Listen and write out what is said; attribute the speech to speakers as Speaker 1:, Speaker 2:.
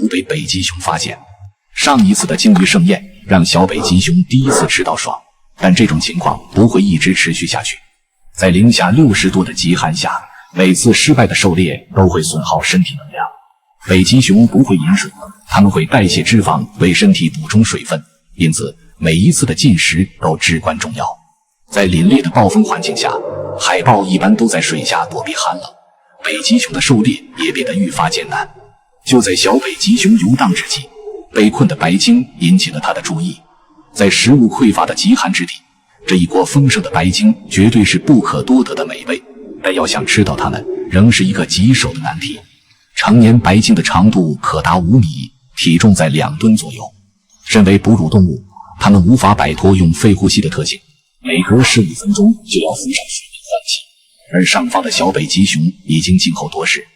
Speaker 1: 途被北极熊发现。上一次的鲸鱼盛宴让小北极熊第一次吃到爽，但这种情况不会一直持续下去。在零下60度的极寒下，每次失败的狩猎都会损耗身体能量。北极熊不会饮水，它们会代谢脂肪为身体补充水分，因此每一次的进食都至关重要。在凛冽的暴风环境下，海豹一般都在水下躲避寒冷，北极熊的狩猎也变得愈发艰难。就在小北极熊游荡之际，被困的白鲸引起了他的注意。在食物匮乏的极寒之地，这一锅丰盛的白鲸绝对是不可多得的美味，但要想吃到它们，仍是一个棘手的难题。成年白鲸的长度可达5米，体重在2吨左右。身为哺乳动物，它们无法摆脱用肺呼吸的特性，每隔15分钟就要浮上水面换气。而上方的小北极熊已经静候多时，